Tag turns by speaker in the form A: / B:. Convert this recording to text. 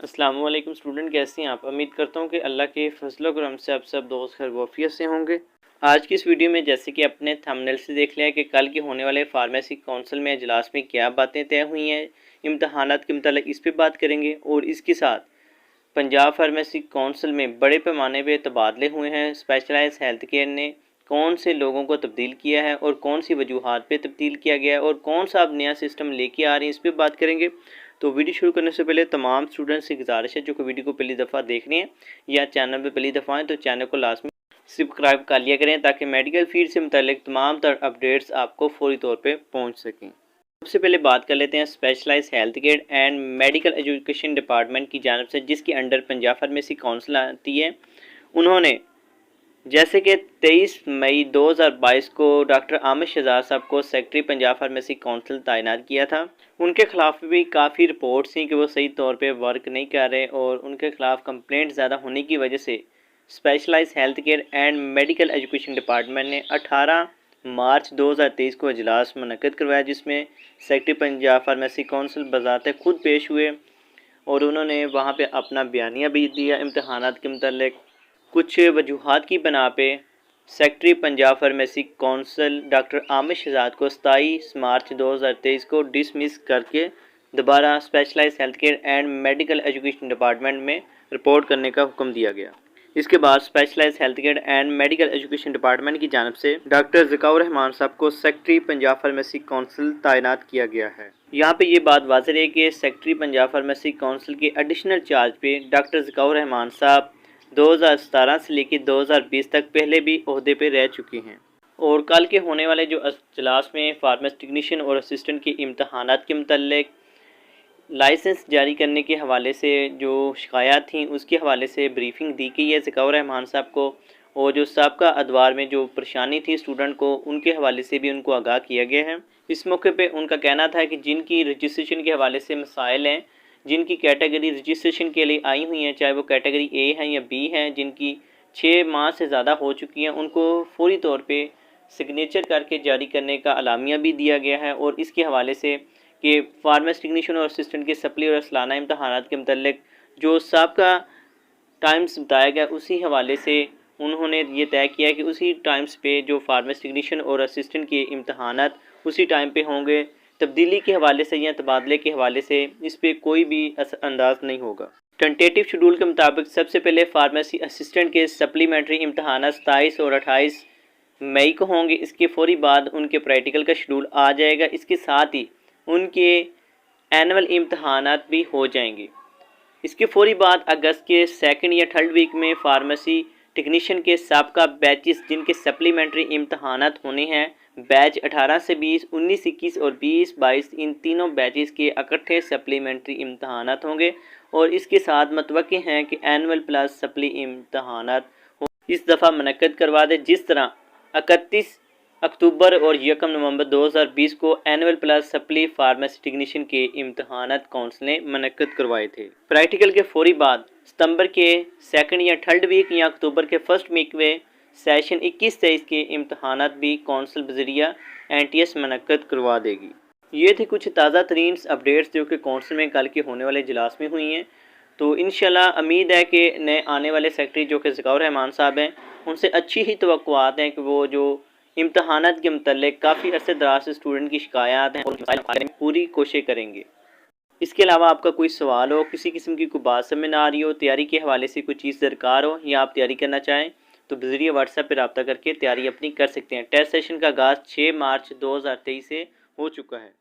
A: अस्सलाम वालेकुम स्टूडेंट, कैसे हैं आप। उम्मीद करता हूं कि अल्लाह के फजल करम से आप सब दोस्त खैर वाफियत से होंगे। आज की इस वीडियो में जैसे कि अपने थंबनेल से देख लिया कि कल के होने वाले फार्मेसी काउंसिल में इजलास में क्या बातें तय हुई हैं, इम्तहानात के मुतालिक इस पर बात करेंगे। और इसके साथ पंजाब फार्मेसी काउंसिल में बड़े पैमाने पर तबादले हुए हैं। स्पेशलाइज हेल्थ केयर ने कौन से लोगों को तब्दील किया है और कौन सी वजूहात पे तब्दील किया गया है और कौन सा अब नया सिस्टम लेके आ रहे हैं, इस पर बात करेंगे। तो वीडियो शुरू करने से पहले तमाम स्टूडेंट्स से गुजारिश है जो कि वीडियो को पहली दफ़ा देख रहे हैं या चैनल पे पहली दफ़ा हैं तो चैनल को लाजमी सब्सक्राइब कर लिया करें ताकि मेडिकल फील्ड से मुतालिक तमाम तर अपडेट्स आपको फौरी तौर पे पहुंच सकें। सबसे पहले बात कर लेते हैं specialise health care and medical education department की जानिब से, जिसके अंडर पंजाब फार्मेसी काउंसिल आती है। उन्होंने जैसे कि 23 मई 2022 को डॉक्टर आमिर शहजाद साहब को सेक्रेटरी पंजाब फार्मेसी काउंसिल तैनात किया था। उनके खिलाफ भी काफ़ी रिपोर्ट्स थी कि वो सही तौर पे वर्क नहीं कर रहे और उनके खिलाफ कंप्लेंट ज़्यादा होने की वजह से specialise health care and medical education department ने 18 मार्च 2023 को इजलास मुनक्किद करवाया, जिसमें सेक्रेटरी पंजाब फार्मेसी काउंसिल बज़ाते खुद पेश हुए और उन्होंने वहाँ पर अपना बयानिया भी दिया। इम्तहानात के मुतालिक कुछ वजूहात की बना पे secretary Punjab pharmacy council doctor Aamir Shahzad को 27 मार्च 2023 को डिसमिस करके दोबारा specialise health care and medical education department में रिपोर्ट करने का हुक्म दिया गया। इसके बाद specialise health care and medical education department की जानिब से डॉक्टर ज़िकाउर रहमान साहब को सेक्रेटरी पंजाब फार्मेसी काउंसिल तैनात किया गया है। यहाँ पे ये बात वाज़ेह है कि सेक्रेटरी पंजाब फार्मेसी काउंसिल के एडिशनल चार्ज पे डॉक्टर ज़िकाउर रहमान साहब 2017 से लेकर 2020 तक पहले भी ओहदे पे रह चुकी हैं। और कल के होने वाले जो इजलास में फार्मेसी टेक्नीशियन और असिस्टेंट के इम्तहानात के मुतल्लिक लाइसेंस जारी करने के हवाले से जो शिकायत थी उसके हवाले से ब्रीफिंग दी गई है ज़िकाउर रहमान साहब को। और जो साबका अदवार में जो परेशानी थी स्टूडेंट को, उनके हवाले से भी उनको आगाह किया गया है। इस मौके पे उनका कहना था कि जिनकी रजिस्ट्रेशन के हवाले से मसाइल हैं, जिनकी कैटेगरी रजिस्ट्रेशन के लिए आई हुई हैं, चाहे वो कैटेगरी ए है या बी हैं, जिनकी 6 माह से ज़्यादा हो चुकी हैं, उनको फौरी तौर पे सिग्नेचर करके जारी करने का अलामिया भी दिया गया है। और इसके हवाले से कि फार्मेसी टेक्नीशियन और असिस्टेंट के सप्ली और सालाना इम्तहानात के मुतल्लिक जो साबका टाइम्स बताया गया, उसी हवाले से उन्होंने ये तय किया कि उसी टाइम्स पे जो फार्मेसी टेक्नीशियन और असिस्टेंट के इम्तहानात उसी टाइम पे होंगे। तब्दीली के हवाले से या तबादले के हवाले से इस पर कोई भी अंदाज नहीं होगा। टेंटेटिव शेड्यूल के मुताबिक सबसे पहले फार्मेसी असिस्टेंट के सप्लीमेंट्री इम्तहान 27 और 28 मई को होंगे। इसके फौरी बाद उनके प्रैक्टिकल का शेड्यूल आ जाएगा। इसके साथ ही उनके एनुअल इम्तहानात भी हो जाएंगे। इसके फौरी बाद अगस्त के 2nd या 3rd वीक में फार्मेसी टेक्नीशियन के साबका बैचेस जिनके सप्लीमेंट्री इम्तहानात होने हैं, बैच 18 से 20, 19, 21 और 20, 22, इन तीनों बैचेस के इकट्ठे सप्लीमेंट्री इम्तहानात होंगे। और इसके साथ मतवक्की हैं कि एनुअल प्लस सप्ली इम्तहानात इस दफ़ा मुनक्किद करवा दे, जिस तरह 31 अक्टूबर और 1 नवंबर 2020 को annual plus supply pharmacy technician के इम्तहानात काउंसिल ने मुनक्किद करवाए थे। प्रैक्टिकल के फौरी बाद सितंबर के 2nd या 3rd वीक या अक्टूबर के 1st वीक में सेशन 21-23 के इम्तहानात भी काउंसिल बजरिया NTS मुनक्किद करवा देगी। ये थी कुछ ताज़ा तरीन अपडेट्स जो कि काउंसिल में कल के होने वाले इजलास में हुई हैं। तो इंशाल्लाह उम्मीद है कि नए आने वाले सेक्रेटरी जो कि ज़िकाउर रहमान साहब हैं, उनसे अच्छी ही तवक्कुआत हैं कि वो जो इम्तहानात के मुतल्लिक काफ़ी अरसे दराज से स्टूडेंट की शिकायत हैं और पूरी कोशिश करेंगे। इसके अलावा आपका कोई सवाल हो, किसी किस्म की कोई बात समझ ना आ रही हो, तैयारी के हवाले से कोई चीज़ दरकार हो या आप तैयारी करना चाहें तो बज़रिया व्हाट्सएप पर रब्ता करके तैयारी अपनी कर सकते हैं। टेस्ट सेशन का आगाज़ 6 मार्च 2023 से हो चुका है।